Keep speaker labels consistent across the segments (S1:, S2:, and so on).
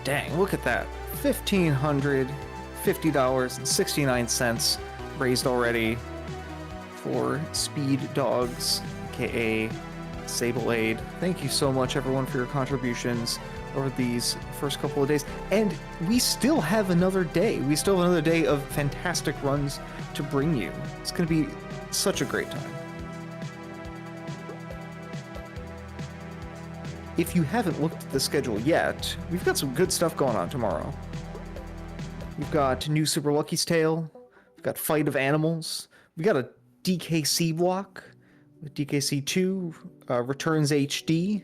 S1: dang, look at that. $1,550.69 raised already for Speed Dogs, aka Sable Aid. Thank you so much, everyone, for your contributions over these first couple of days. And we still have another day. We still have another day of fantastic runs to bring you. It's going to be such a great time. If you haven't looked at the schedule yet, we've got some good stuff going on tomorrow. We've got new Super Lucky's Tale. We've got Fight of Animals. We've got a DKC block with DKC 2, Returns HD,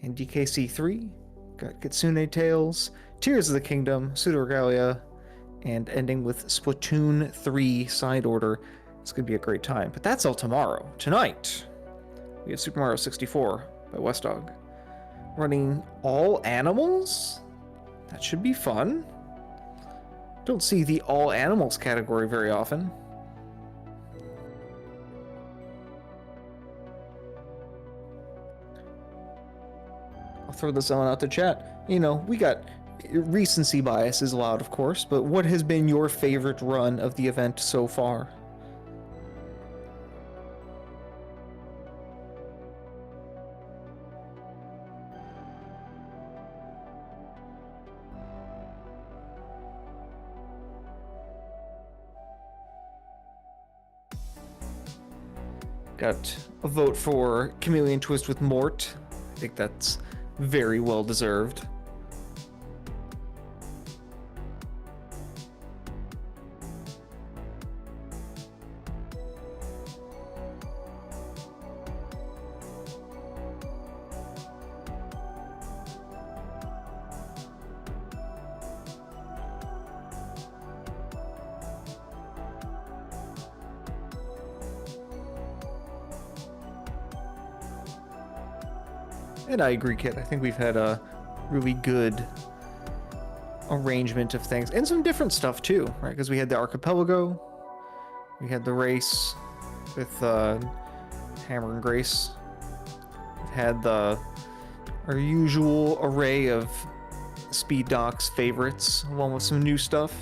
S1: and DKC 3. Got Kitsune Tales, Tears of the Kingdom, Pseudo Regalia, and ending with Splatoon 3 Side Order. It's going to be a great time. But that's all tomorrow. Tonight, we have Super Mario 64 by West Dog. Running all animals? That should be fun. Don't see the all animals category very often. I'll throw this one out to chat. You know, we got recency bias is allowed, of course, but what has been your favorite run of the event so far? Got a vote for Chameleon Twist with Mort. I think that's very well deserved. And I agree, Kit. I think we've had a really good arrangement of things. And some different stuff, too, right? Because we had the Archipelago. We had the race with Hammer and Grace. We've had our usual array of Speed Doc's favorites, along with some new stuff.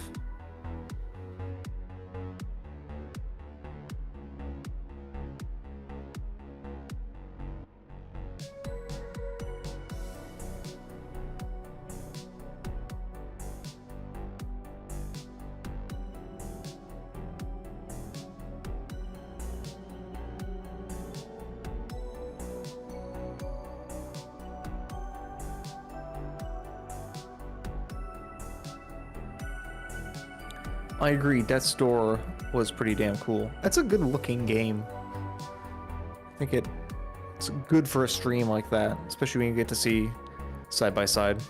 S1: I agree, Death's Door was pretty damn cool. That's a good looking game. I think it's good for a stream like that, especially when you get to see side by side.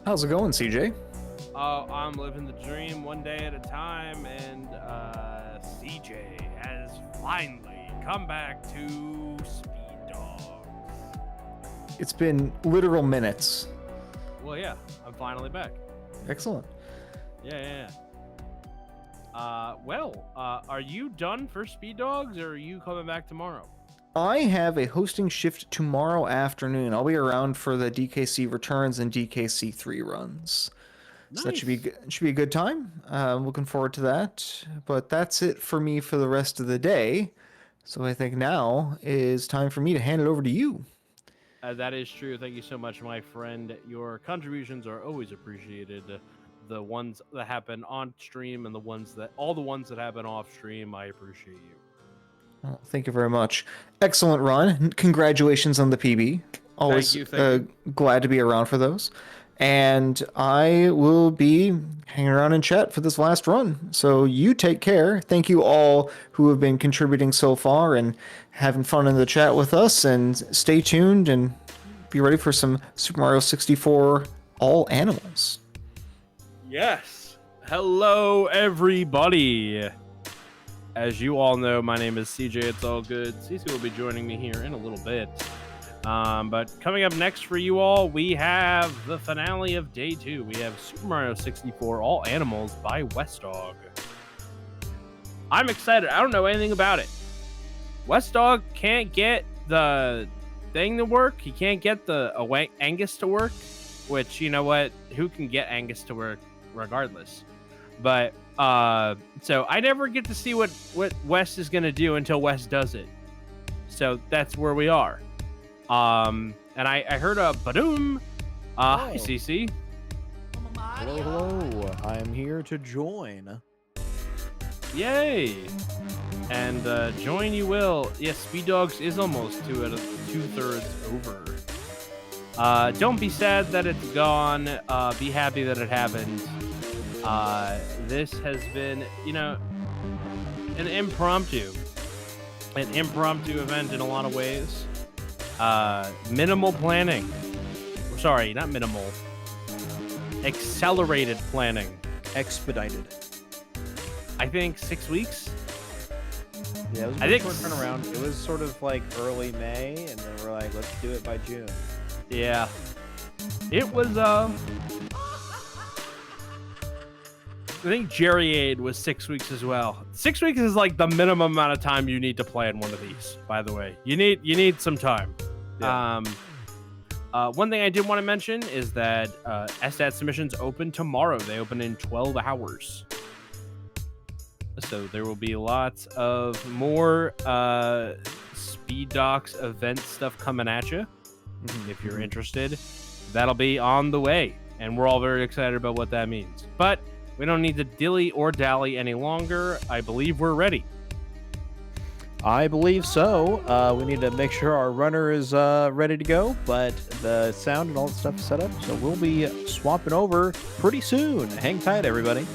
S1: How's it going, CJ?
S2: Oh, I'm living the dream one day at a time, and CJ has finally come back to Speed Dogs.
S1: It's been literal minutes.
S2: Well, yeah, I'm finally back.
S1: Excellent.
S2: Yeah. Are you done for Speed Dogs, or are you coming back tomorrow?
S1: I have a hosting shift tomorrow afternoon. I'll be around for the DKC returns and DKC 3 runs.
S2: Nice.
S1: So that should be a good time. I'm looking forward to that. But that's it for me for the rest of the day. So I think now is time for me to hand it over to you.
S2: That is true. Thank you so much, my friend. Your contributions are always appreciated. The ones that happen on stream and all the ones that happen off stream, I appreciate you.
S1: Well, thank you very much. Excellent run. Congratulations on the PB. Always
S3: Thank you.
S1: glad to be around for those. And I will be hanging around in chat for this last run. So you take care. Thank you all who have been contributing so far and having fun in the chat with us. And stay tuned and be ready for some Super Mario 64 All Animals.
S2: Yes. Hello, everybody. As you all know, my name is CJitsallGewd. CC will be joining me here in a little bit. But coming up next for you all, we have the finale of Day 2. We have Super Mario 64 All Animals by WestDog. I'm excited. I don't know anything about it. WestDog can't get the thing to work. He can't get the Angus to work, which, you know what? Who can get Angus to work regardless? But so I never get to see what Wes is going to do until Wes does it. So that's where we are. And I heard a badoom. Hi, CC.
S3: Hello, hello. I'm here to join.
S2: Yay. And join you will. Yes, Speed Dogs is almost 2/3 over. Don't be sad that it's gone. Be happy that it happened. This has been, you know, an impromptu event in a lot of ways. Minimal planning. Sorry, not minimal. Accelerated planning.
S3: Expedited.
S2: I think 6 weeks.
S3: Yeah, it was a short turnaround. It was sort of like early May, and then we're like, let's do it by June.
S2: Yeah. It was, I think Jerry Aid was 6 weeks as well. 6 weeks is like the minimum amount of time you need to play in one of these, by the way. You need some time.
S3: Yeah.
S2: One thing I did want to mention is that SDAT submissions open tomorrow. They open in 12 hours. So there will be lots of more Speed Docs event stuff coming at you. If you're interested, that'll be on the way. And we're all very excited about what that means. But we don't need to dilly or dally any longer. I believe we're ready.
S3: I believe so. We need to make sure our runner is ready to go, but the sound and all the stuff is set up. So we'll be swapping over pretty soon. Hang tight, everybody.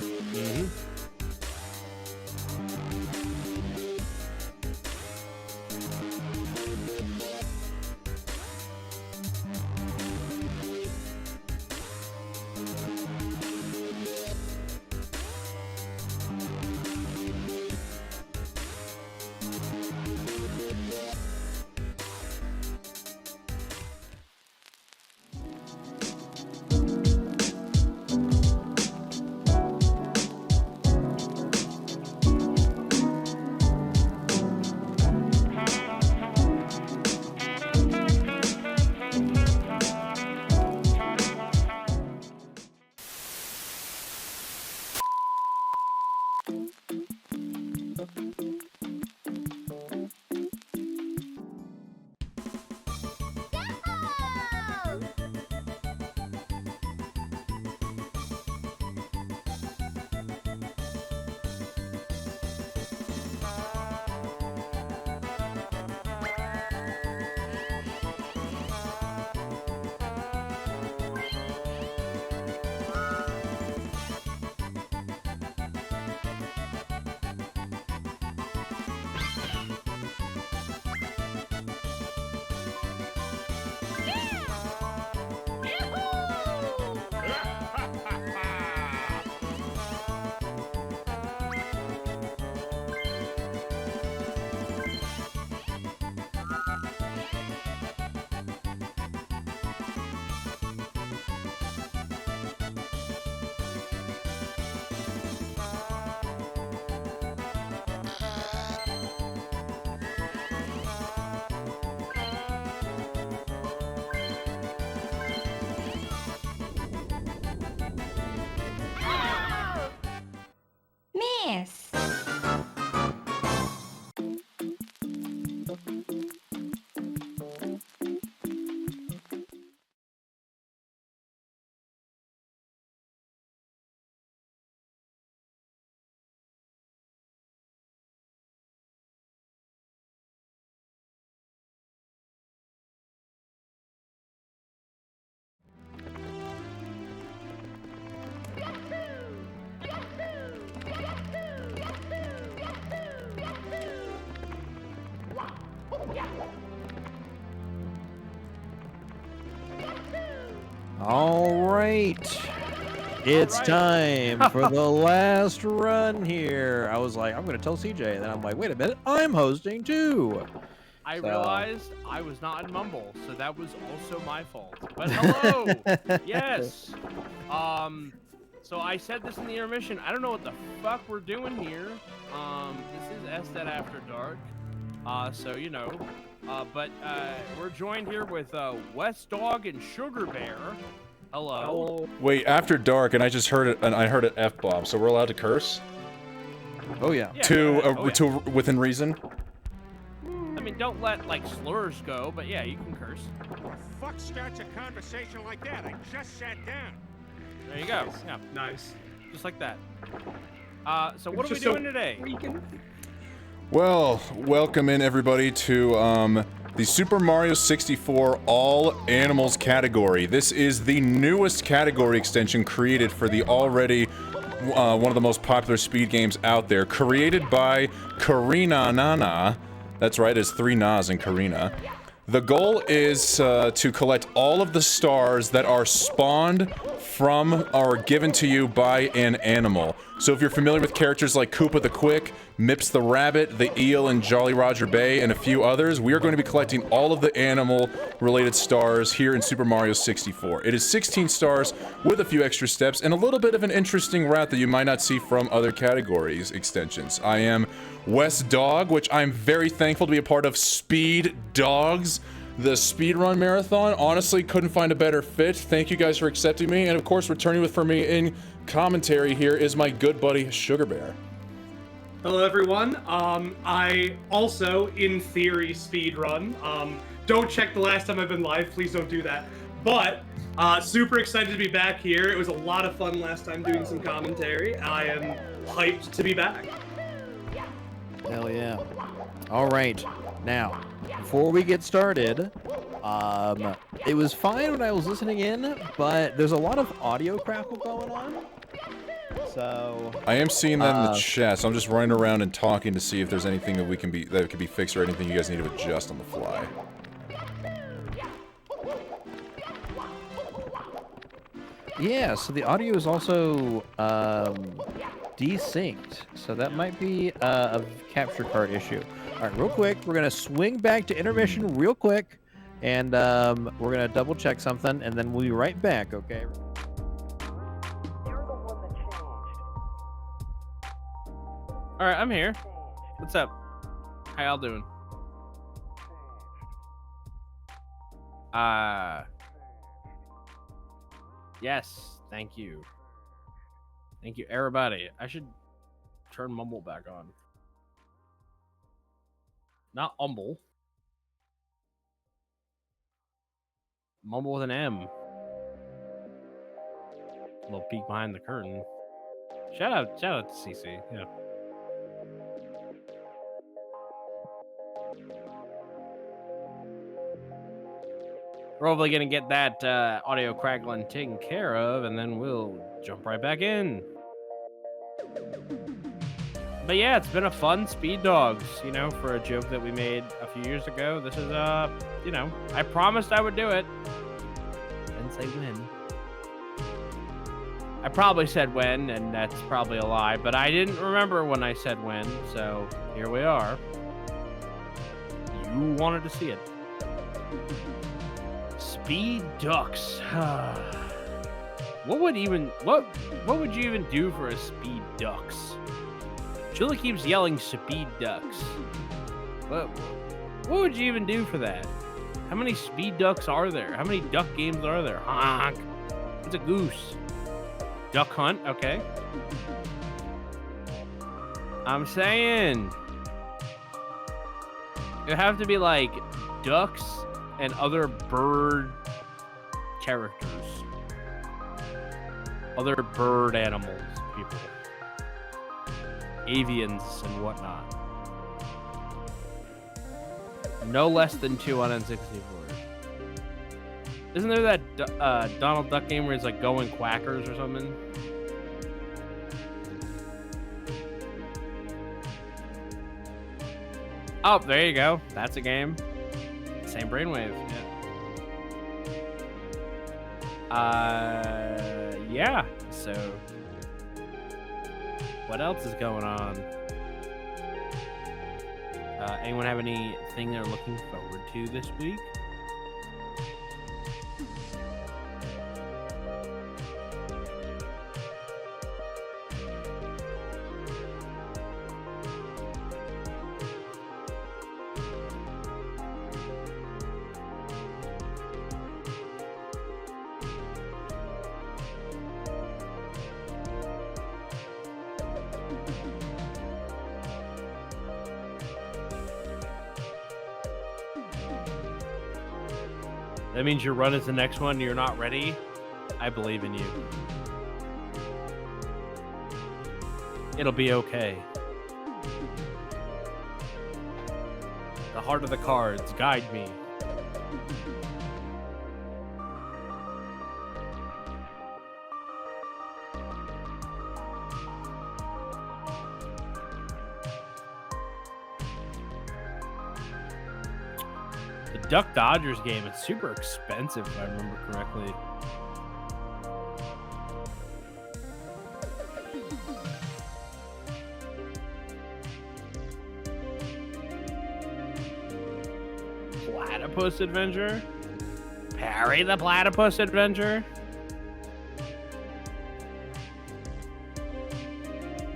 S3: All right. It's time for the last run here. I was like, I'm going to tell CJ. And then I'm like, wait a minute. I'm hosting too.
S2: I realized I was not in Mumble, so that was also my fault. But hello! Yes! So I said this in the intermission. I don't know what the fuck we're doing here. This is SDET After Dark. So, you know. But we're joined here with West Dog and Sugar Bear. Hello.
S4: Wait, After Dark, and I just heard it, and I heard it F-bomb, so we're allowed to curse?
S3: Oh, yeah.
S4: To within reason?
S2: I mean, don't let, like, slurs go, but yeah, you can curse.
S5: The fuck starts a conversation like that? I just sat down.
S2: There you go. Yeah.
S6: Nice.
S2: Just like that. So what are we doing today?
S4: Well, welcome in everybody to the Super Mario 64 All Animals category. This is the newest category extension created for the already one of the most popular speed games out there, created by Karina Nana. That's right, it's 3 Nas in Karina. The goal is to collect all of the stars that are spawned from or given to you by an animal. So if you're familiar with characters like Koopa the Quick, Mips the Rabbit, the Eel in Jolly Roger Bay, and a few others, we are going to be collecting all of the animal-related stars here in Super Mario 64. It is 16 stars with a few extra steps and a little bit of an interesting route that you might not see from other categories extensions. I am West Dog, which I'm very thankful to be a part of Speed Dogs, the speedrun marathon. Honestly, couldn't find a better fit. Thank you guys for accepting me, and of course, returning with for me in commentary here is my good buddy Sugar Bear.
S6: Hello, everyone. I also, in theory, speedrun. Don't check the last time I've been live. Please don't do that. But super excited to be back here. It was a lot of fun last time doing some commentary. I am hyped to be back.
S3: Hell yeah. All right. Now, before we get started, it was fine when I was listening in, but there's a lot of audio crackle going on. So
S4: I am seeing that in the chat, so I'm just running around and talking to see if there's anything that can be fixed or anything you guys need to adjust on the fly.
S3: yeah, so the audio is also desynced, so that might be a capture card issue. All right, real quick, we're gonna swing back to intermission real quick, and we're gonna double check something, and then we'll be right back. Okay.
S2: All right, I'm here. What's up? How y'all doing? Yes, thank you. Thank you, everybody. I should turn Mumble back on. Not Umble. Mumble with an M. A little peek behind the curtain. Shout out to CC. Yeah. We're probably gonna get that audio crackling taken care of, and then we'll jump right back in. But yeah, it's been a fun Speed Dogs, you know, for a joke that we made a few years ago. This is, you know, I promised I would do it. Didn't say when. I probably said when, and that's probably a lie, but I didn't remember when I said when, so here we are. You wanted to see it. Speed Ducks. What would you even do for a Speed Ducks? Julie keeps yelling Speed Ducks. What would you even do for that? How many Speed Ducks are there? How many duck games are there? Honk. It's a goose. Duck Hunt, okay. I'm saying it would have to be like ducks and other bird characters. Other bird animals, people. Avians and whatnot. No less than 2 on N64. Isn't there that Donald Duck game where he's like going quackers or something? Oh, there you go. That's a game. Same brainwave. Yeah. Yeah. So, what else is going on? Anyone have anything they're looking forward to this week? That means your run is the next one. You're not ready. I believe in you. It'll be okay. The heart of the cards, guide me. The Duck Dodgers game is super expensive, if I remember correctly. Platypus Adventure? Parry the Platypus Adventure?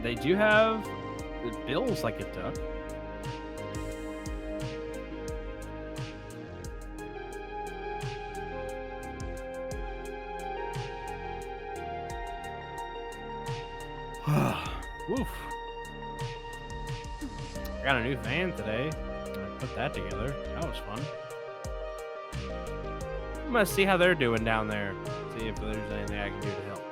S2: They do have... It bills like a duck. Woof. I got a new van today. I put that together. That was fun. I'm gonna see how they're doing down there. See if there's anything I can do to help.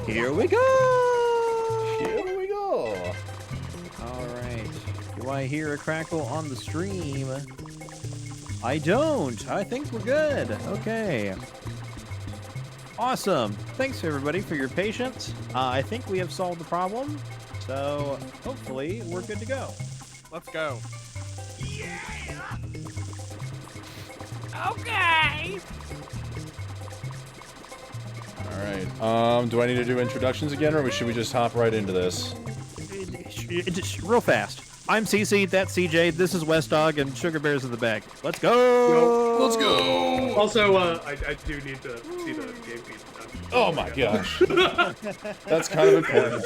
S3: Here we go!
S4: Here we go.
S3: All right. Do I hear a crackle on the stream? I don't. I think we're good. Okay. Awesome. Thanks, everybody, for your patience. I think we have solved the problem. So, hopefully, we're good to go.
S2: Let's go.
S7: Okay.
S4: All right. Do I need to do introductions again, or should we just hop right into this?
S3: Just real fast. I'm CC, that's CJ, this is West Dog, and Sugar Bear's in the back. Let's go!
S4: Let's go.
S6: Also, I do need to see the game feed.
S4: Oh my gosh. That's kind of important.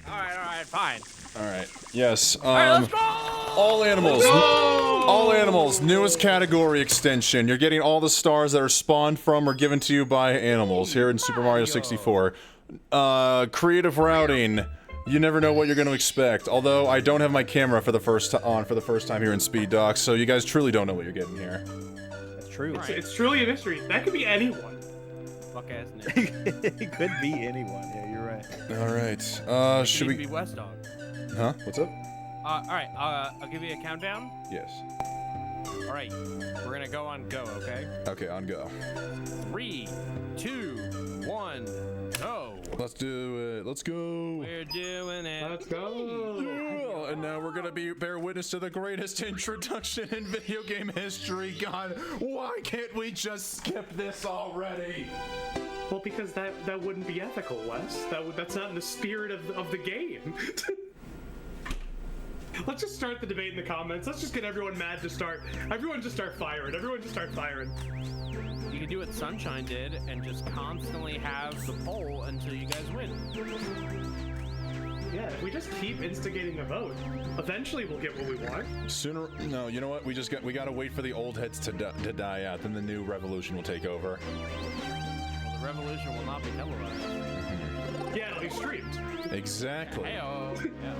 S2: All right, fine.
S4: All right. Yes.
S2: All right, let's go.
S4: All animals. All animals. Newest category extension. You're getting all the stars that are spawned from or given to you by animals here in Super Mario 64. Creative routing. You never know what you're going to expect. Although I don't have my camera for the first time here in Speed Docs, so you guys truly don't know what you're getting here.
S3: That's true.
S6: It's truly a mystery. That could be anyone.
S2: Fuck ass nigga.
S3: It could be anyone. Yeah, you're right.
S4: All right. Should we?
S2: Be West Dog.
S4: Huh? What's up?
S2: All right. I'll give you a countdown.
S4: Yes.
S2: All right. We're gonna go on go. Okay.
S4: Okay, on go.
S2: 3, 2, 1, go.
S4: Let's do it. Let's go.
S2: We're doing it.
S6: Let's go.
S4: Yeah, and now we're gonna bear witness to the greatest introduction in video game history. God, why can't we just skip this already?
S6: Well, because that wouldn't be ethical, Wes. That's not in the spirit of the game. Let's just start the debate in the comments. Let's just get everyone mad to start. Everyone just start firing. Everyone just start firing.
S2: You can do what Sunshine did and just constantly have the poll until you guys win.
S6: Yeah, if we just keep instigating a vote, eventually we'll get what we want.
S4: Sooner, no, you know what? We gotta wait for the old heads to die out. Then the new revolution will take over.
S2: Well, the revolution will not be televised.
S6: Yeah, it'll be streamed.
S4: Exactly.
S2: Hey-oh. Yeah.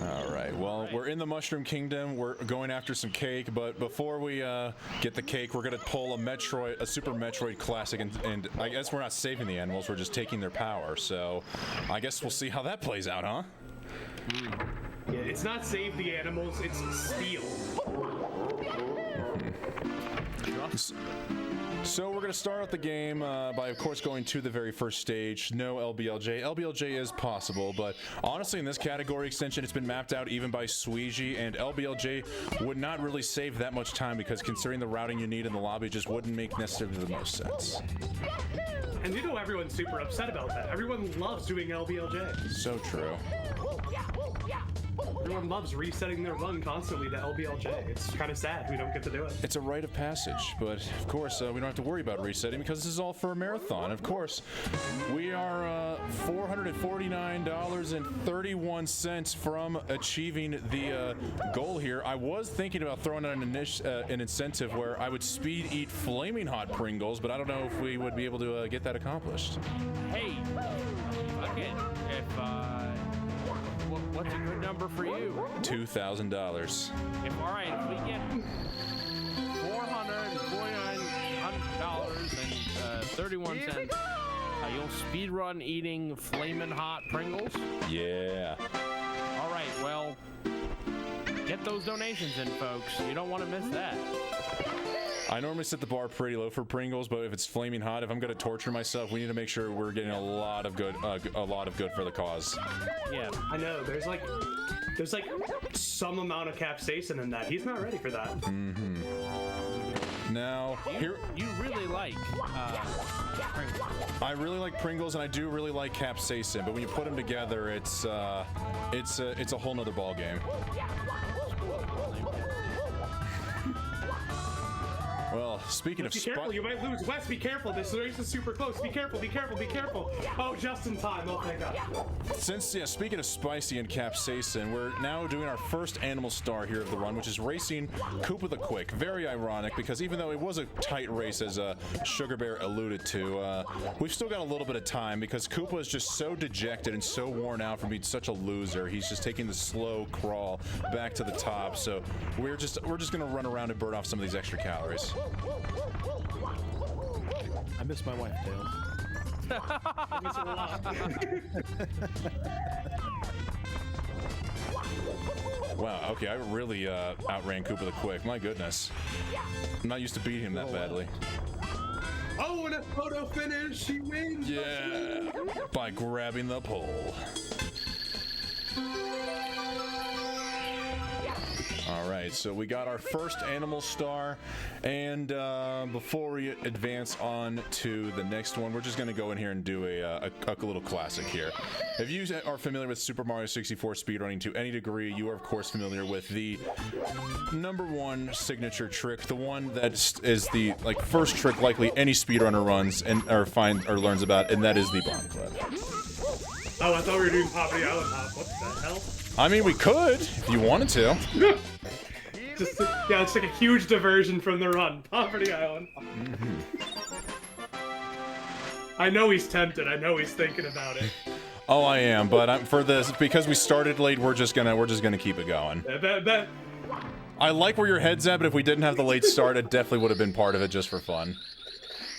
S4: All right. Well, we're in the Mushroom Kingdom. We're going after some cake, but before we get the cake, we're gonna pull a Super Metroid classic, and I guess we're not saving the animals. We're just taking their power. So, I guess we'll see how that plays out, huh?
S6: Yeah, it's not save the animals, it's steal.
S4: So we're going to start out the game by, of course, going to the very first stage. No LBLJ. LBLJ is possible, but honestly, in this category extension, it's been mapped out even by Sweegie, and LBLJ would not really save that much time because considering the routing you need in the lobby just wouldn't make necessarily the most sense.
S6: And you know everyone's super upset about that. Everyone loves doing LBLJ.
S4: So true.
S6: Everyone loves resetting their run constantly to LBLJ. It's kind of sad we don't get to do it.
S4: It's a rite of passage, but of course we don't have to worry about resetting because this is all for a marathon. Of course, we are $449.31 from achieving the goal here. I was thinking about throwing out an incentive where I would speed eat flaming hot Pringles, but I don't know if we would be able to get that accomplished.
S2: Hey, again, what's a good number for you?
S4: $2,000.
S2: All right, if we get $449.31, you'll speed run eating flamin' hot Pringles.
S4: Yeah.
S2: All right, well, get those donations in, folks. You don't want to miss that.
S4: I normally set the bar pretty low for Pringles, but if it's flaming hot, if I'm gonna torture myself, we need to make sure we're getting a lot of good for the cause.
S2: Yeah,
S6: I know. There's like some amount of capsaicin in that. He's not ready for that.
S4: Mm-hmm. Now, here
S2: you really like Pringles.
S4: I really like Pringles, and I do really like capsaicin. But when you put them together, it's a whole nother ball game. Well, speaking of
S6: be careful, you might lose. Wes, be careful. This race is super close. Be careful, be careful, be careful. Oh, just in time. Oh, thank God.
S4: Speaking of spicy and capsaicin, we're now doing our first animal star here of the run, which is racing Koopa the Quick. Very ironic, because even though it was a tight race, as Sugar Bear alluded to, we've still got a little bit of time, because Koopa is just so dejected and so worn out from being such a loser. He's just taking the slow crawl back to the top, so we're just gonna run around and burn off some of these extra calories.
S3: I miss my wife, Tails.
S6: I miss it a lot.
S4: Wow, okay, I really outran Koopa the Quick. My goodness. I'm not used to beating him that badly.
S6: Oh, and a photo finish! She wins!
S4: Yeah, by grabbing the pole. All right, so we got our first animal star, and before we advance on to the next one, we're just going to go in here and do a little classic here. If you are familiar with Super Mario 64 speedrunning to any degree, you are of course familiar with the #1 signature trick, the one that is the first trick likely any speedrunner runs and or learns about, and that is the bomb clip.
S6: Oh, I thought we were doing Poverty Island Hop. What the hell?
S4: I mean, we could if you wanted to.
S6: Just yeah, it's like a huge diversion from the run. Poverty Island. I know he's tempted. I know he's thinking about it.
S4: Oh, I am, but for this, because we started late, we're just gonna keep it going. I like where your head's at, but if we didn't have the late start, it definitely would have been part of it just for fun.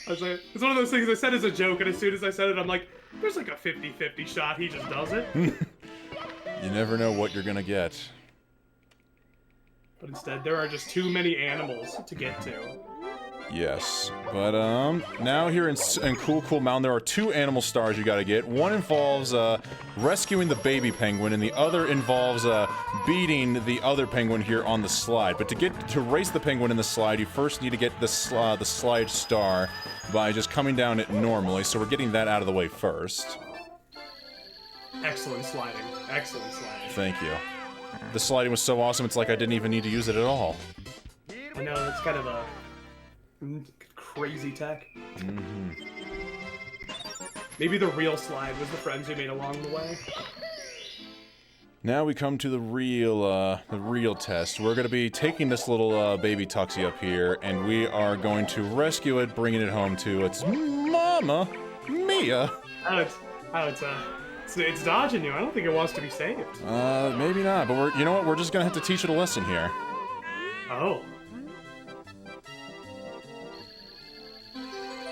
S6: I was like, it's one of those things I said as a joke, and as soon as I said it, I'm like, there's like a 50-50 shot. He just does it.
S4: You never know what you're gonna get.
S6: But instead, there are just too many animals to get to.
S4: Yes, but now here in Cool Mountain, there are 2 animal stars you gotta get. One involves rescuing the baby penguin, and the other involves beating the other penguin here on the slide. But to race the penguin in the slide, you first need to get the slide star by just coming down it normally. So we're getting that out of the way first.
S6: Excellent sliding. Excellent sliding.
S4: Thank you. The sliding was so awesome, it's like I didn't even need to use it at all.
S6: I know, it's kind of a crazy tech. Maybe the real slide was the friends we made along the way.
S4: Now we come to the real test. We're gonna be taking this little baby Tuxie up here, and we are going to rescue it, bringing it home to its mama, Mia.
S6: It's dodging you. I don't think it wants to be saved.
S4: Maybe not, but you know what? We're just gonna have to teach it a lesson here.
S6: Oh.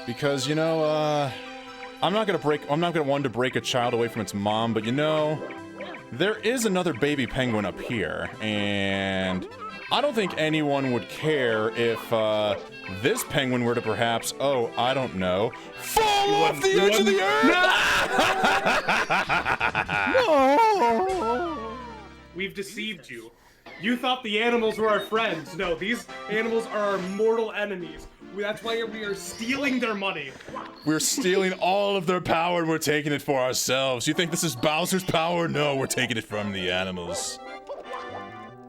S4: Because, you know, I'm not gonna want to break a child away from its mom, but you know, there is another baby penguin up here, and I don't think anyone would care if, this penguin were to perhaps, oh, I don't know, fall off the edge of the earth!
S6: No! We've deceived you. You thought the animals were our friends. No, these animals are our mortal enemies. That's why we are stealing their money.
S4: We're stealing all of their power and we're taking it for ourselves. You think this is Bowser's power? No, we're taking it from the animals.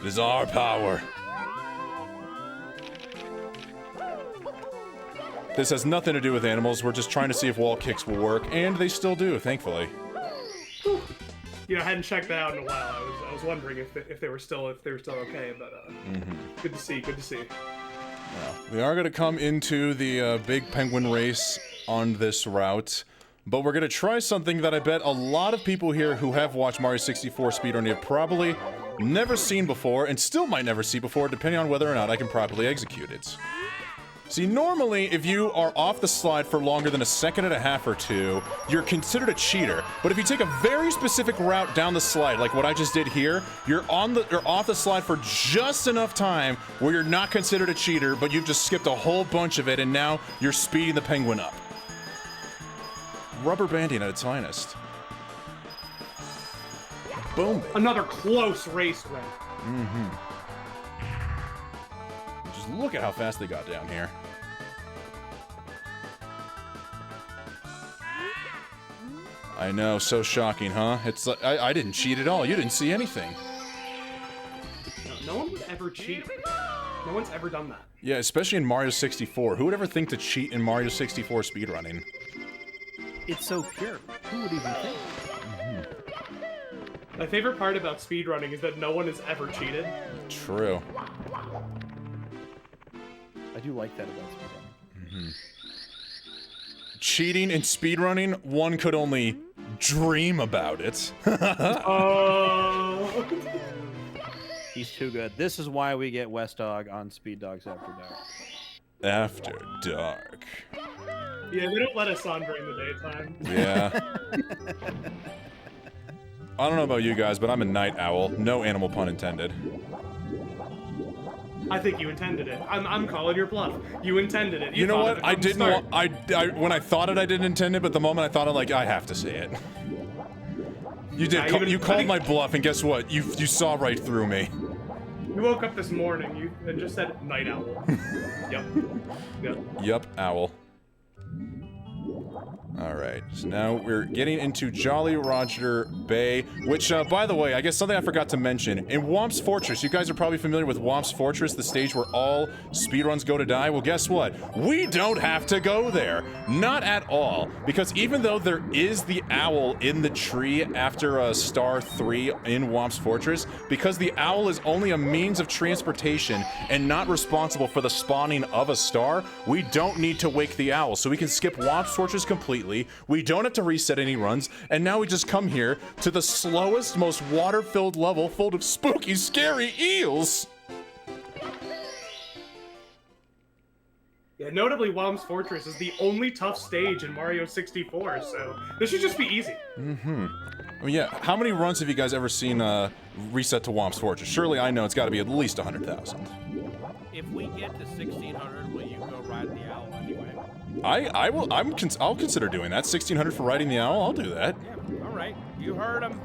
S4: It is our power. This has nothing to do with animals. We're just trying to see if wall kicks will work, and they still do, thankfully.
S6: You know, I hadn't checked that out in a while. I was wondering if they were still okay, but good to see. Good to see.
S4: Well, we are going to come into the big penguin race on this route, but we're going to try something that I bet a lot of people here who have watched Mario 64 speedrun have probably never seen before, and still might never see before, depending on whether or not I can properly execute it. See, normally, if you are off the slide for longer than a second and a half or 2, you're considered a cheater. But if you take a very specific route down the slide, like what I just did here, you're off the slide for just enough time where you're not considered a cheater, but you've just skipped a whole bunch of it, and now you're speeding the penguin up. Rubber banding at its finest. Boom.
S6: Another close race win.
S4: Just look at how fast they got down here. I know, so shocking, huh? It's like, I didn't cheat at all. You didn't see anything.
S6: No one would ever cheat. No one's ever done that.
S4: Yeah, especially in Mario 64. Who would ever think to cheat in Mario 64 speedrunning?
S3: It's so pure. Who would even think?
S6: My favorite part about speedrunning is that no one has ever cheated.
S4: True.
S3: I do like that about speedrunning.
S4: Cheating in speedrunning, one could only dream about it.
S3: He's too good. This is why we get West Dog on Speed Dogs After Dark.
S4: After dark.
S6: Yeah, they don't let us on during the daytime.
S4: Yeah. I don't know about you guys, but I'm a night owl. No animal pun intended.
S6: I think you intended it. I'm calling your bluff. You intended it.
S4: You know
S6: thought
S4: what?
S6: of it
S4: I
S6: from the
S4: didn't.
S6: start.
S4: When I thought it, I didn't intend it. But the moment I thought it, like, I have to say it. You did. You called my bluff, and guess what? You saw right through me.
S6: You woke up this morning and just said night owl. Yep.
S4: Yep, owl. Alright, so now we're getting into Jolly Roger Bay, which, by the way, I guess something I forgot to mention. In Womp's Fortress, you guys are probably familiar with Womp's Fortress, the stage where all speedruns go to die. Well, guess what? We don't have to go there. Not at all. Because even though there is the owl in the tree after Star 3 in Womp's Fortress, because the owl is only a means of transportation and not responsible for the spawning of a star, we don't need to wake the owl, so we can skip Womp's Fortress completely. We don't have to reset any runs, and now we just come here to the slowest, most water-filled level full of spooky, scary eels!
S6: Yeah, notably, Womp's Fortress is the only tough stage in Mario 64, so this should just be easy.
S4: Mm-hmm. I mean, yeah, how many runs have you guys ever seen reset to Womp's Fortress? Surely I know it's got to be at least 100,000.
S2: If we get to 1600, will you go ride the owl anyway?
S4: I'll consider doing that. 1,600 for riding the owl. I'll do that.
S2: Yeah, all right. You heard him.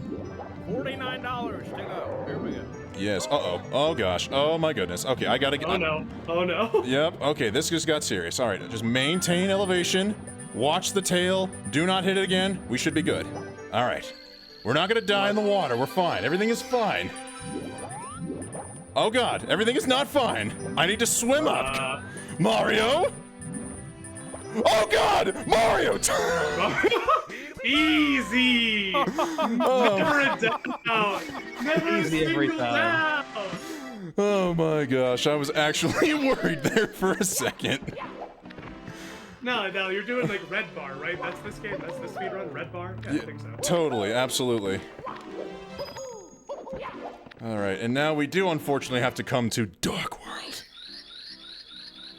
S2: $49 to go. Here we go.
S4: Yes. Uh-oh. Oh, gosh. Oh, my goodness. Okay, I gotta get...
S6: Oh, no. Oh, no.
S4: Yep. Okay, this just got serious. All right, just maintain elevation. Watch the tail. Do not hit it again. We should be good. All right. We're not gonna die in the water. We're fine. Everything is fine. Oh, God. Everything is not fine. I need to swim up. Mario? Oh, God! Mario!
S6: Easy! Never a doubt! Never
S3: Easy
S6: a
S3: every
S6: single
S3: time.
S6: doubt!
S4: Oh my gosh, I was actually worried there for a second.
S6: No, you're doing like red bar, right? That's this game? That's the speedrun? Red bar? Yeah, I think so.
S4: Totally, absolutely. Alright, and now we do unfortunately have to come to Dark World.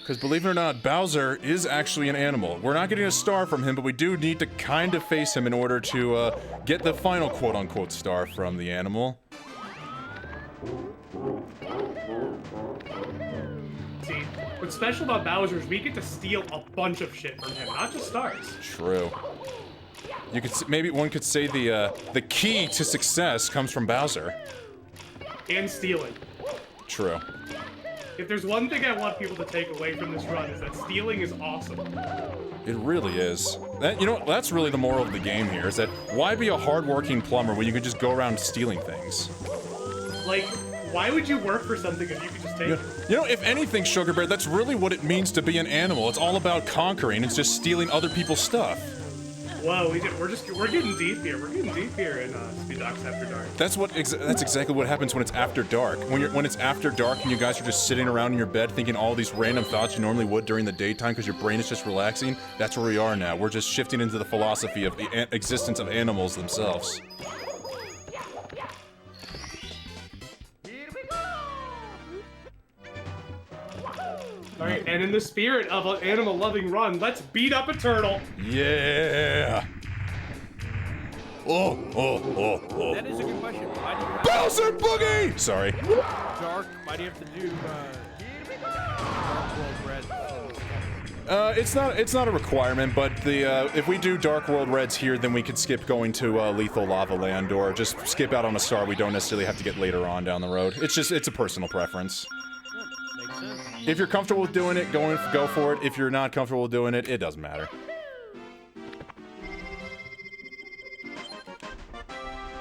S4: Because believe it or not, Bowser is actually an animal. We're not getting a star from him, but we do need to kind of face him in order to get the final quote-unquote star from the animal.
S6: See, what's special about Bowser is we get to steal a bunch of shit from him, not just stars.
S4: True. You could maybe one could say the key to success comes from Bowser.
S6: And stealing.
S4: True.
S6: If there's one thing I want people to take away from this run, is that stealing is awesome.
S4: It really is. You know, that's really the moral of the game here, is that why be a hardworking plumber when you could just go around stealing things?
S6: Like, why would you work for something if you could just take it?
S4: You know, if anything, Sugar Bear, that's really what it means to be an animal. It's all about conquering. It's just stealing other people's stuff.
S6: Whoa, we're getting deep here. We're getting deep here in Speed Docs After Dark.
S4: That's exactly what happens when it's after dark. When it's after dark and you guys are just sitting around in your bed thinking all these random thoughts you normally would during the daytime because your brain is just relaxing. That's where we are now. We're just shifting into the philosophy of the existence of animals themselves.
S6: Alright, and in the spirit of an animal-loving run, let's beat up a turtle.
S4: Yeah. Oh.
S2: That is a good question. Why do you have
S4: Bowser Boogie! Sorry.
S2: dark? Why do you have to do Dark World Red?
S4: It's not a requirement, but if we do Dark World Reds here, then we could skip going to Lethal Lava Land, or just skip out on a star we don't necessarily have to get later on down the road. It's a personal preference.
S2: Makes sense.
S4: If you're comfortable with doing it, go for it. If you're not comfortable with doing it, it doesn't matter.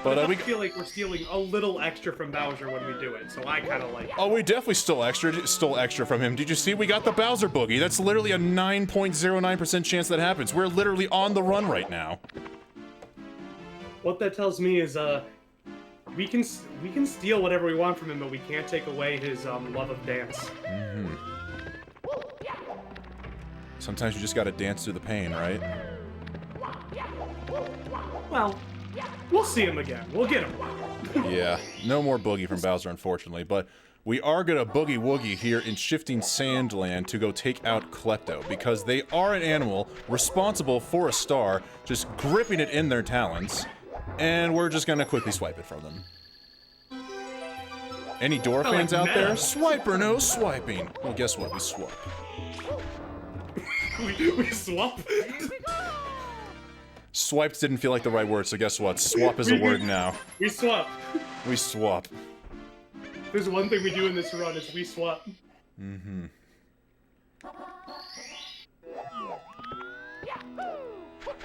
S6: But
S4: But
S6: I
S4: we
S6: feel like we're stealing a little extra from Bowser when we do it, so I kind of like it.
S4: Oh, we definitely stole extra from him. Did you see? We got the Bowser Boogie. That's literally a 9.09% chance that happens. We're literally on the run right now.
S6: What that tells me is, we can steal whatever we want from him, but we can't take away his love of dance.
S4: Mm-hmm. Sometimes you just gotta dance through the pain, right?
S6: Well, we'll see him again. We'll get him.
S4: Yeah, no more Boogie from Bowser, unfortunately. But we are gonna boogie woogie here in Shifting Sandland to go take out Klepto, because they are an animal responsible for a star, just gripping it in their talons, and we're just gonna quickly swipe it from them. Any door fans out there? Swipe or no swiping? Well, guess what? We swap.
S6: we swap?
S4: Swiped didn't feel like the right word, so guess what? Swap is a word now.
S6: We swap.
S4: We swap.
S6: There's one thing we do in this run is we swap.
S4: Mm-hmm.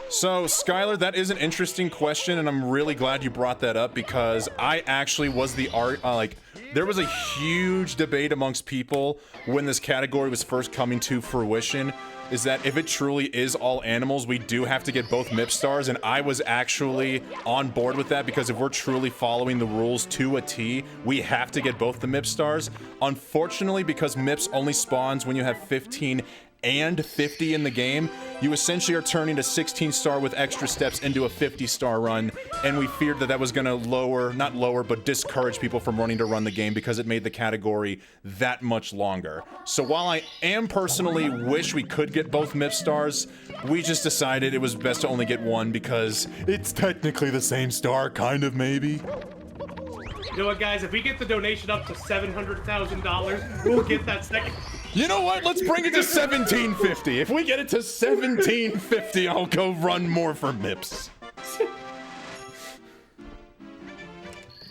S4: So, Skylar, that is an interesting question, and I'm really glad you brought that up, because I actually was the there was a huge debate amongst people when this category was first coming to fruition, is that if it truly is all animals, we do have to get both MIP stars, and I was actually on board with that, because if we're truly following the rules to a T, we have to get both the MIP stars. Unfortunately, because MIPS only spawns when you have 15 and 50 in the game, you essentially are turning a 16 star with extra steps into a 50 star run, and we feared that that was gonna not lower, but discourage people from running to run the game, because it made the category that much longer. So while I am personally wish we could get both MIP stars, we just decided it was best to only get one, because it's technically the same star, kind of, maybe.
S6: You know what, guys? If we get the donation up to $700,000, we'll get that second.
S4: You know what? Let's bring it to 1750. If we get it to 1750, I'll go run more for MIPS.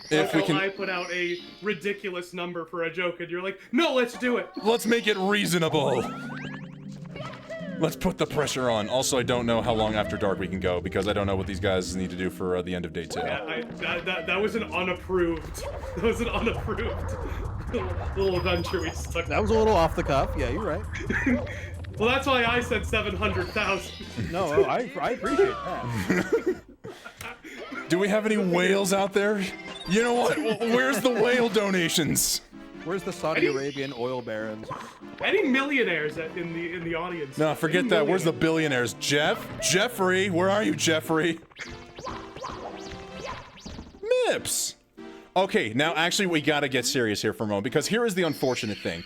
S4: If we can,
S6: I put out a ridiculous number for a joke, and you're like, "No, let's do it."
S4: Let's make it reasonable. Let's put the pressure on. Also, I don't know how long after dark we can go, because I don't know what these guys need to do for the end of day 2.
S6: Yeah, that was an unapproved. That was an unapproved little adventure we stuck.
S3: That was a little off the cuff. Yeah, you're right.
S6: Well, that's why I said 700,000.
S3: No, I appreciate that.
S4: Do we have any whales out there? You know what? Where's the whale donations?
S3: Where's the Saudi Arabian oil barons?
S6: Any millionaires in the audience?
S4: No, forget that. Where's the billionaires? Jeffrey, where are you, Jeffrey? MIPS. Okay, now actually we gotta get serious here for a moment, because here is the unfortunate thing.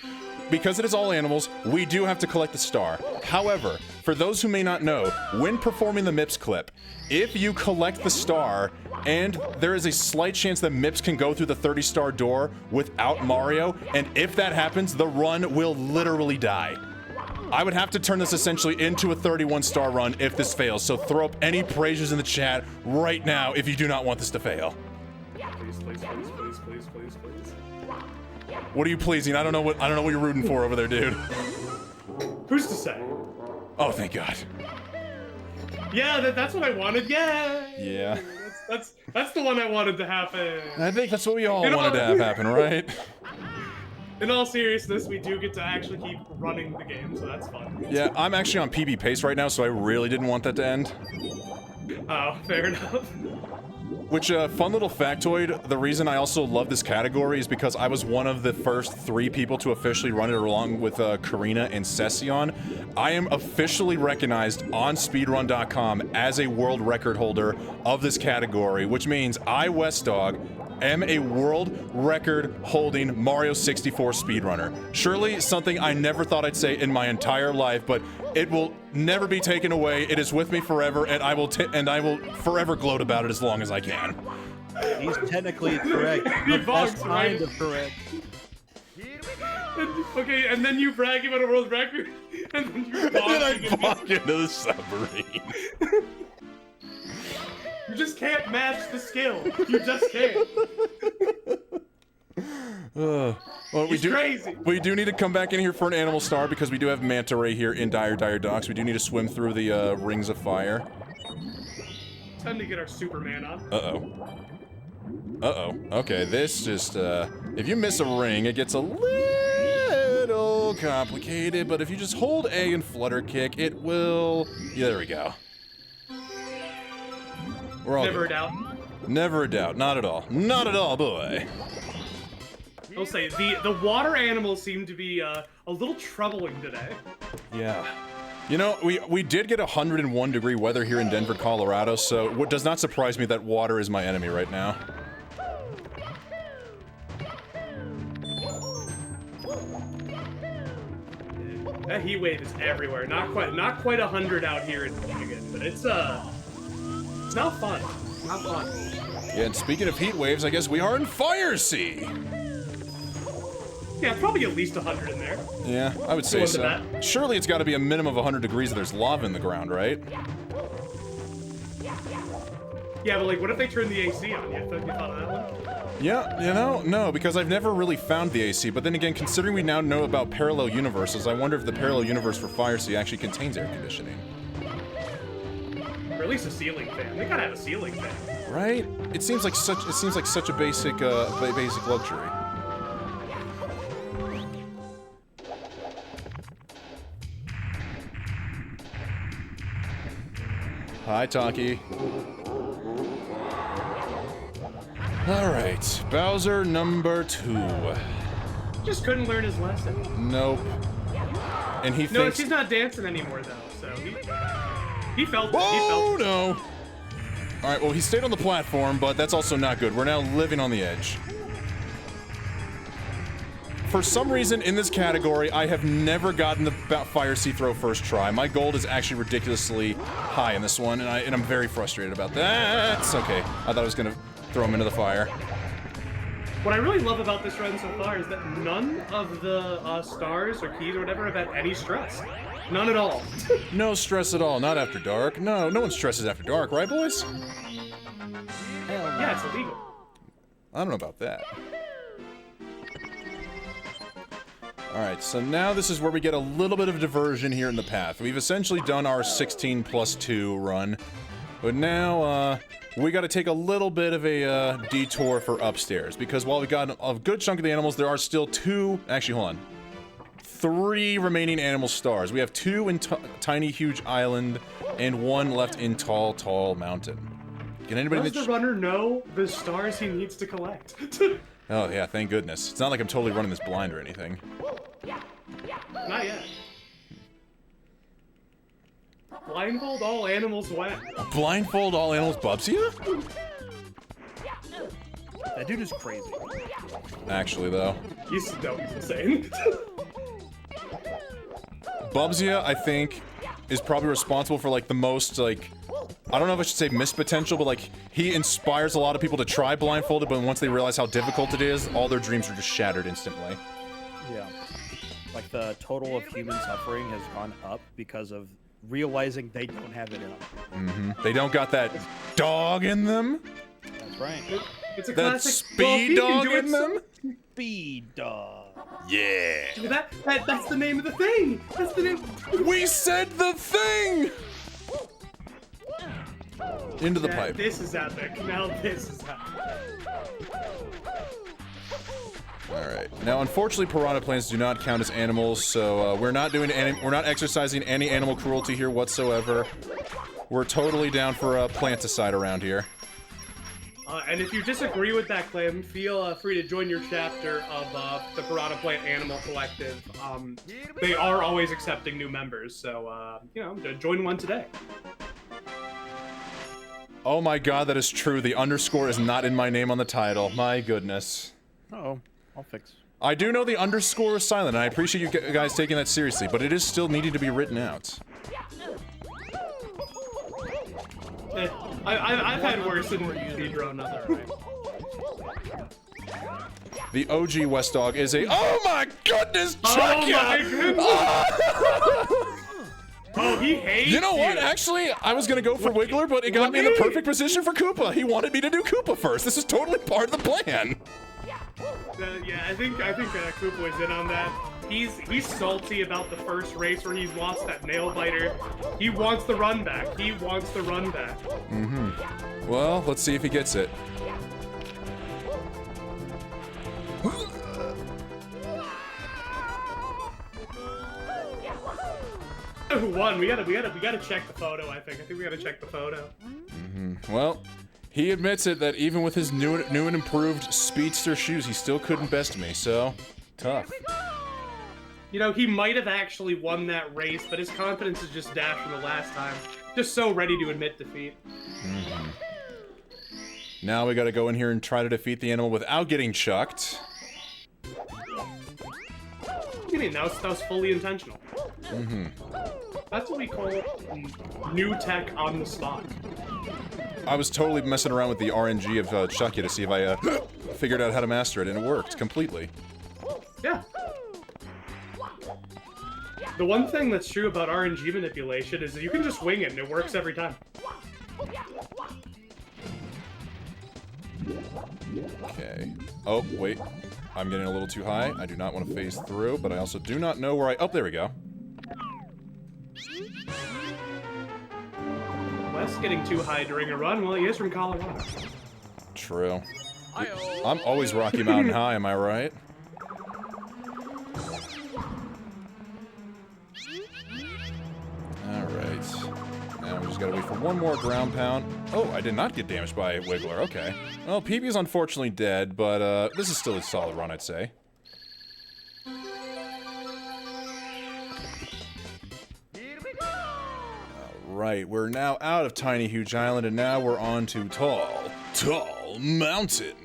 S4: Because it is all animals, we do have to collect the star. However, for those who may not know, when performing the MIPS clip, if you collect the star, and there is a slight chance that MIPS can go through the 30-star door without Mario, and if that happens, the run will literally die. I would have to turn this essentially into a 31-star run if this fails, so throw up any praises in the chat right now if you do not want this to fail. Please. What are you pleasing? I don't know what you're rooting for over there, dude.
S6: Who's to say?
S4: Oh, thank God.
S6: Yeah, that's what I wanted.
S4: Yeah.
S6: That's the one I wanted to happen.
S4: I think that's what we all wanted to have happen, right?
S6: In all seriousness, we do get to actually keep running the game, so that's fun.
S4: Yeah, I'm actually on PB pace right now, so I really didn't want that to end.
S6: Oh, fair enough.
S4: Which, fun little factoid, the reason I also love this category is because I was one of the first 3 people to officially run it along with Karina and Session. I am officially recognized on speedrun.com as a world record holder of this category, which means I, Westdog, am a world record holding Mario 64 speedrunner. Surely something I never thought I'd say in my entire life, but it will never be taken away. It is with me forever, and I will forever gloat about it as long as I can.
S3: He's technically correct. The best kind of correct.
S6: Okay, and then you brag about a world record, and then you
S4: And then I bonk into the submarine.
S6: You just can't match the skill. You just can't.
S4: Well, we do need to come back in here for an animal star, because we do have Manta Ray here in Dire Docks. We do need to swim through the rings of fire.
S6: Time to get our Superman on.
S4: Uh-oh. Okay, this just, if you miss a ring, it gets a little complicated, but if you just hold A and flutter kick, it will... Yeah, there we go. We're all
S6: Never a
S4: good.
S6: doubt.
S4: Never a doubt. Not at all. Not at all, boy.
S6: I'll say, the water animals seem to be a little troubling today.
S4: Yeah. You know, we did get 101-degree weather here in Denver, Colorado, so what does not surprise me that water is my enemy right now.
S6: That heat wave is everywhere. Not quite 100 out here in Michigan, but it's not fun. Not fun.
S4: Yeah, and speaking of heat waves, I guess we are in Fire Sea.
S6: Yeah, probably at least 100 in there.
S4: Yeah, I would say so.
S6: That.
S4: Surely it's got to be a minimum of 100 degrees if there's lava in the ground, right?
S6: Yeah, but like, what if they turn the AC on? You thought of that one?
S4: Yeah, you know, no, because I've never really found the AC, but then again, considering we now know about parallel universes, I wonder if the parallel universe for Fire Sea actually contains air conditioning.
S6: Or at least a ceiling fan. They gotta have a ceiling fan.
S4: Right? It seems like such a basic basic luxury. Hi, Taki. Alright, Bowser number 2.
S6: Just couldn't learn his lesson.
S4: Nope. And he
S6: No,
S4: thinks...
S6: she's not dancing anymore, though, so he felt it.
S4: Whoa,
S6: He felt it.
S4: no! Alright, well, he stayed on the platform, but that's also not good. We're now living on the edge. For some reason, in this category, I have never gotten the Fire Sea throw first try. My gold is actually ridiculously high in this one, and I'm very frustrated about that. It's okay. I thought I was gonna throw him into the fire.
S6: What I really love about this run so far is that none of the stars or keys or whatever have had any stress. None at all.
S4: No stress at all. Not after dark. No one stresses after dark, right, boys?
S6: Yeah, it's illegal.
S4: I don't know about that. Alright, so now this is where we get a little bit of diversion here in the path. We've essentially done our 16 plus 2 run, but now, we gotta take a little bit of a, detour for upstairs, because while we got a good chunk of the animals, there are still 3 remaining animal stars. We have 2 in Tiny Huge Island, and 1 left in Tall, Tall Mountain. Can anybody...
S6: Does the runner know the stars he needs to collect?
S4: Oh yeah, thank goodness. It's not like I'm totally running this blind or anything.
S6: Not yet. Blindfold all animals when?
S4: Blindfold all animals, Bubsia?
S3: That dude is crazy.
S4: Actually, though.
S6: He's insane.
S4: Bubsia, I think, is probably responsible for, like, the most, like... I don't know if I should say missed potential, but, like, he inspires a lot of people to try blindfolded, but once they realize how difficult it is, all their dreams are just shattered instantly.
S3: Yeah. Like, the total of human suffering has gone up because of realizing they don't have it in them.
S4: Mm-hmm. They don't got that dog in them?
S3: That's right.
S6: It's a
S4: That
S6: classic.
S4: speed dog in them?
S3: Speed dog.
S4: Yeah.
S6: That's the name of the thing. That's the name.
S4: We said the thing! Into the pipe.
S6: This is epic. Now this is epic.
S4: Alright. Now, unfortunately, piranha plants do not count as animals, so we're not exercising any animal cruelty here whatsoever. We're totally down for planticide around here.
S6: And if you disagree with that claim, feel free to join your chapter of the Piranha Plant Animal Collective. They are always accepting new members, so, you know, join one today.
S4: Oh my god, that is true. The underscore is not in my name on the title. My goodness.
S3: Uh-oh. I'll fix.
S4: I do know the underscore is silent, and I appreciate you guys taking that seriously, but it is still needing to be written out.
S6: I've had worse than speedrun other.
S4: The OG West Dog is a— oh my goodness, check
S6: Oh my goodness! Oh, he hates
S4: You know what? Actually, I was gonna go for Wiggler, but it got me in the perfect position for Koopa. He wanted me to do Koopa first. This is totally part of the plan.
S6: Yeah, I think Koopa was in on that. He's salty about the first race where he's lost that nail biter. He wants the run back. He wants the run back.
S4: Mm-hmm. Well, let's see if he gets it.
S6: One, we gotta check the photo. I think we gotta check the photo.
S4: Mm-hmm. Well, he admits it that even with his new and improved speedster shoes, he still couldn't best me. So tough.
S6: You know, he might have actually won that race, but his confidence is just dashed from the last time. Just so ready to admit defeat.
S4: Mm-hmm. Now we gotta go in here and try to defeat the animal without getting chucked.
S6: mean? That was fully intentional.
S4: Mm-hmm.
S6: That's what we call new tech on the spot.
S4: I was totally messing around with the RNG of Chucky to see if I figured out how to master it, and it worked completely.
S6: Yeah. The one thing that's true about RNG manipulation is that you can just wing it and it works every time.
S4: Okay. Oh, wait. I'm getting a little too high. I do not want to phase through, but I also do not know where I... Oh, there we go.
S6: Wes getting too high during a run? Well, he is from Colorado.
S4: True. I'm always Rocky Mountain High, am I right? Alright. Now we just gotta wait for one more ground pound. Oh, I did not get damaged by a Wiggler, okay. Well, PB's unfortunately dead, but this is still a solid run, I'd say. Alright, we're now out of Tiny Huge Island, and now we're on to Tall Mountain.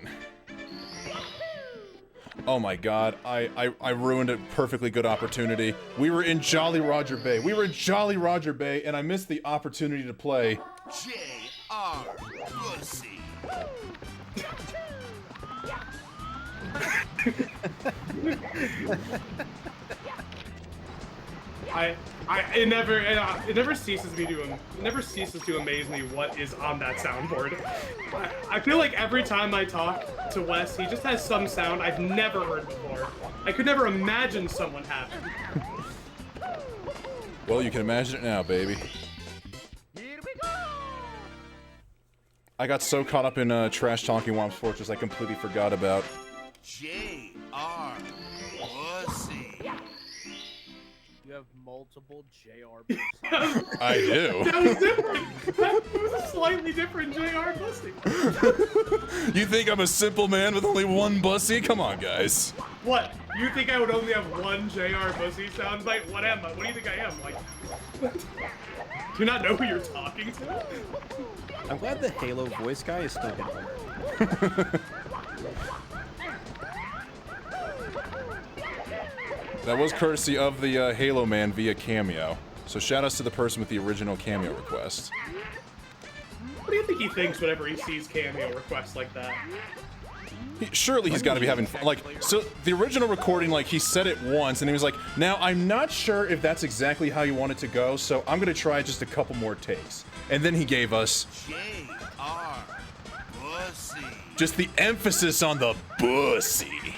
S4: Oh my god, I ruined a perfectly good opportunity. We were in Jolly Roger Bay. We were in Jolly Roger Bay, and I missed the opportunity to play.
S7: J.R. Pussy.
S6: It never ceases to amaze me what is on that soundboard. I feel like every time I talk to Wes, he just has some sound I've never heard before. I could never imagine someone having.
S4: Well, you can imagine it now, baby. I got so caught up in trash talking Womp's Fortress, I completely forgot about.
S7: J.R. Pussy.
S2: You have multiple JR.
S4: I do.
S6: That was different. That was a slightly different JR Pussy.
S4: You think I'm a simple man with only one bussy? Come on, guys.
S6: What? You think I would only have one JR Pussy soundbite? What am I? What do you think I am? Like, do you not know who you're talking to?
S3: I'm glad the Halo voice guy is still getting
S4: That was courtesy of the Halo Man via Cameo. So shout outs to the person with the original Cameo request.
S6: What do you think he thinks whenever he sees Cameo requests like that?
S4: Surely he's got to be having fun. Like, so the original recording, like, he said it once, and he was like, now, I'm not sure if that's exactly how you want it to go, so I'm gonna try just a couple more takes. And then he gave us...
S7: J.R. Pussy.
S4: just the emphasis on the bussy.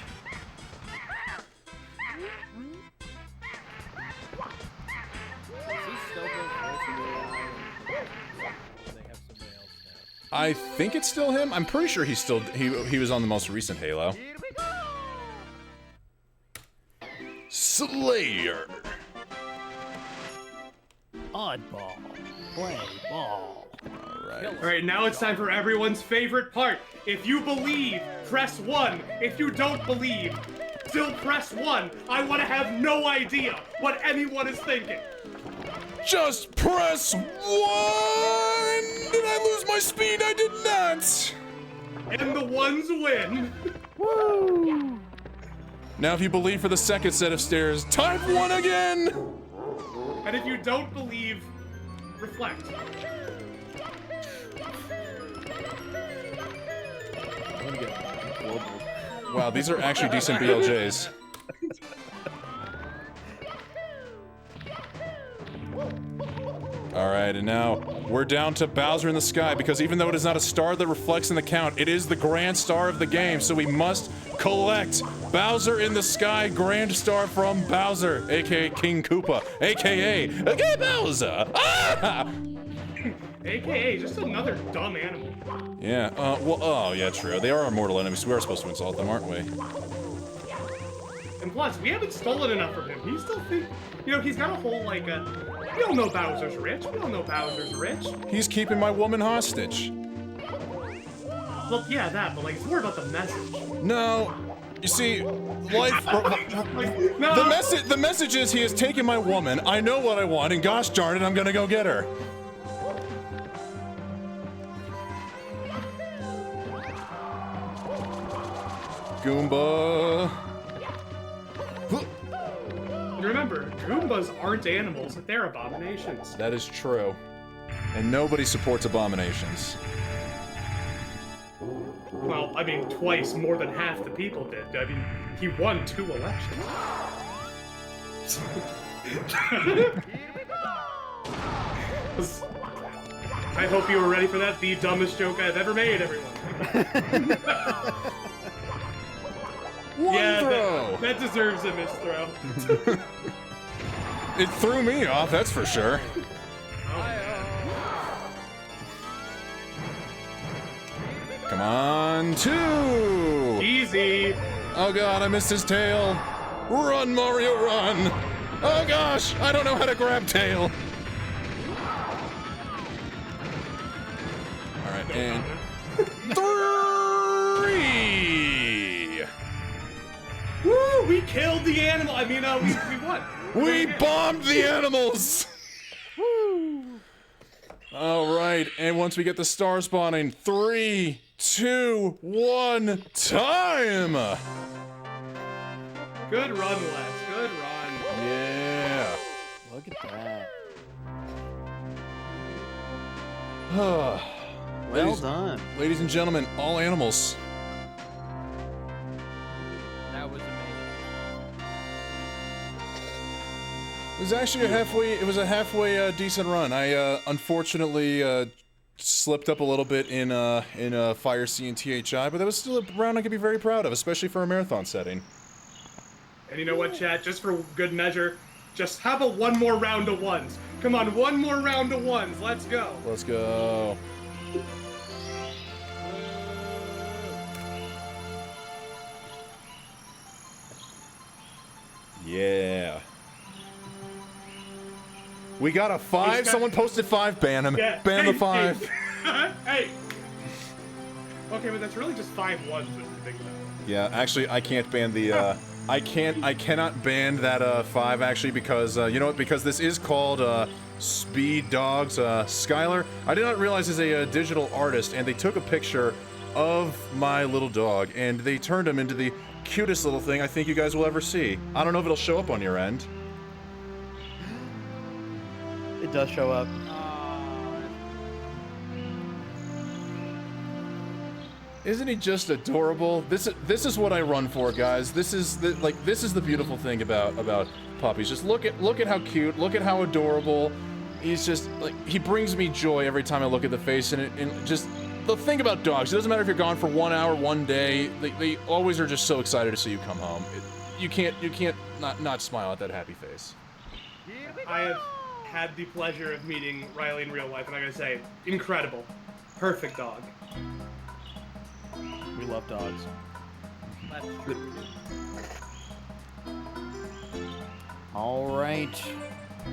S4: I think it's still him. I'm pretty sure he's still he was on the most recent Halo. Slayer.
S3: oddball. Play ball.
S4: Alright.
S6: All right, now it's time for everyone's favorite part. If you believe, press 1. If you don't believe, still press 1. I want to have no idea what anyone is thinking.
S4: Just press 1! Did I lose my speed? I did not!
S6: And the ones win.
S3: Woo!
S4: Now if you believe for the second set of stairs, type 1 again!
S6: And if you don't believe, reflect.
S4: Wow, these are actually decent BLJs. Alright, and now we're down to Bowser in the sky, because even though it is not a star that reflects in the count, it is the grand star of the game, so we must collect Bowser in the sky grand star from Bowser, aka King Koopa, aka Bowser! Ah!
S6: AKA just another dumb animal.
S4: Yeah, well, oh, yeah, true. They are our mortal enemies, we are supposed to insult them, aren't we?
S6: And plus, we haven't stolen enough from him. He's still he's got a whole, like, we all know Bowser's rich. We all know Bowser's rich.
S4: He's keeping my woman hostage.
S6: Well, yeah, that, but, like, it's more about the message.
S4: No. You see, life...
S6: No.
S4: The message is he has taken my woman, I know what I want, and gosh darn it, I'm gonna go get her. Goomba.
S6: remember, Goombas aren't animals, they're abominations.
S4: That is true. And nobody supports abominations.
S6: Well, I mean, twice more than half the people did. I mean, he won 2 elections. I hope you were ready for that. The dumbest joke I've ever made, everyone. Yeah, that deserves a misthrow.
S4: It threw me off, that's for sure. Come on, 2!
S6: Easy!
S4: Oh god, I missed his tail. Run, Mario, run! Oh gosh, I don't know how to grab tail. Alright, and 3!
S6: Woo! We killed the animal! I mean, we won!
S4: We bombed the animals! Woo! Alright, and once we get the star spawning, 3, 2, 1, time!
S6: Good run, Les. Good run.
S4: Yeah.
S3: Look at that.
S4: Well
S3: Well done.
S4: Ladies and gentlemen, all animals.
S2: That was amazing.
S4: It was actually a halfway decent run. I unfortunately slipped up a little bit in Fire C and THI, but that was still a round I could be very proud of, especially for a marathon setting.
S6: And you know what, chat? Just for good measure, just how about one more round of ones? Come on, one more round of ones. Let's go.
S4: Let's go. Yeah. We got a 5. Someone posted 5. Ban him.
S6: Yeah.
S4: Ban
S6: Hey,
S4: the 5.
S6: dude. Hey. Okay, but that's really just 5 ones when you think about it.
S4: Yeah, actually, I can't ban the. I cannot ban that 5 actually because you know what? Because this is called Speed Dogs. Skylar, I did not realize is a digital artist, and they took a picture of my little dog and they turned him into the cutest little thing I think you guys will ever see. I don't know if it'll show up on your end.
S3: It does show up.
S4: Isn't he just adorable? This is what I run for, guys. This is the beautiful thing about puppies. Just look at how cute, look at how adorable. He's just like, he brings me joy every time I look at the face, and just the thing about dogs, it doesn't matter if you're gone for 1 hour, 1 day, they always are just so excited to see you come home. You can't not smile at that happy face.
S6: I have had the pleasure of meeting Riley in real life, and I gotta say, incredible. Perfect dog.
S3: We love dogs. All right.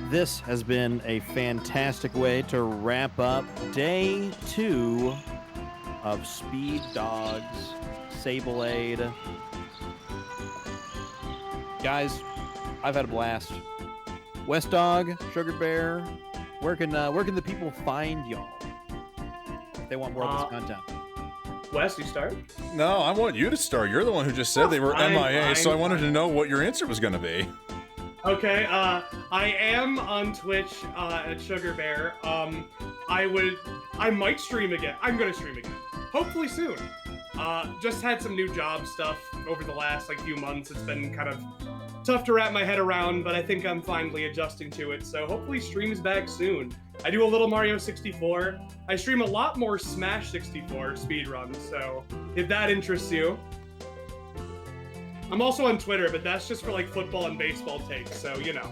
S3: This has been a fantastic way to wrap up day 2 of Speed Dogs Sablade. Guys, I've had a blast. West Dog, Sugar Bear, where can the people find y'all if they want more of this content?
S6: Wes, you start?
S4: No, I want you to start. You're the one who just said they were MIA, so I wanted to know what your answer was going to be.
S6: Okay, I am on Twitch at Sugar Bear. I might stream again. I'm gonna stream again. Hopefully soon. Just had some new job stuff over the last few months. It's been kind of tough to wrap my head around, but I think I'm finally adjusting to it. So hopefully stream's back soon. I do a little Mario 64. I stream a lot more Smash 64 speedruns, so if that interests you. I'm also on Twitter, but that's just for football and baseball takes, so you know.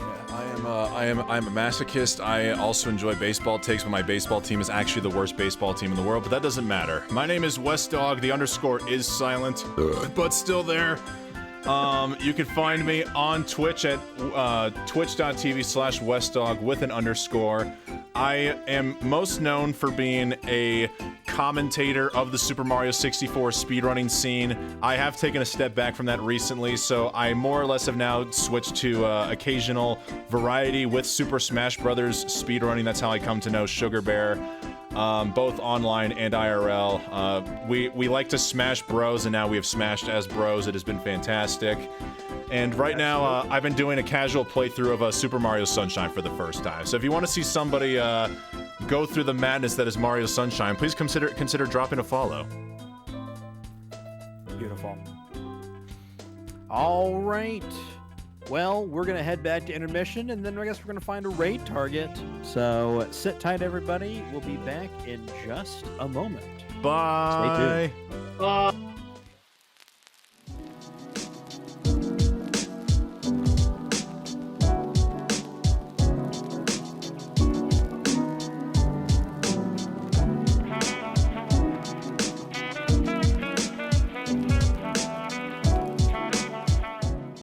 S4: Yeah, I'm a masochist. I also enjoy baseball takes, but my baseball team is actually the worst baseball team in the world, but that doesn't matter. My name is West Dog. The underscore is silent, but still there. You can find me on Twitch at twitch.tv/westdog with an underscore. I am most known for being a commentator of the Super Mario 64 speedrunning scene. I have taken a step back from that recently, so I more or less have now switched to occasional variety with Super Smash Brothers speedrunning. That's how I come to know Sugar Bear, both online and IRL. We like to smash bros, and now we have smashed as bros. It has been fantastic. And right now, I've been doing a casual playthrough of Super Mario Sunshine for the first time. So if you want to see somebody go through the madness that is Mario Sunshine, please consider dropping a follow.
S3: Beautiful. All right. Well, we're going to head back to intermission, and then I guess we're going to find a raid target. So sit tight, everybody. We'll be back in just a moment.
S4: Bye.
S3: Stay tuned.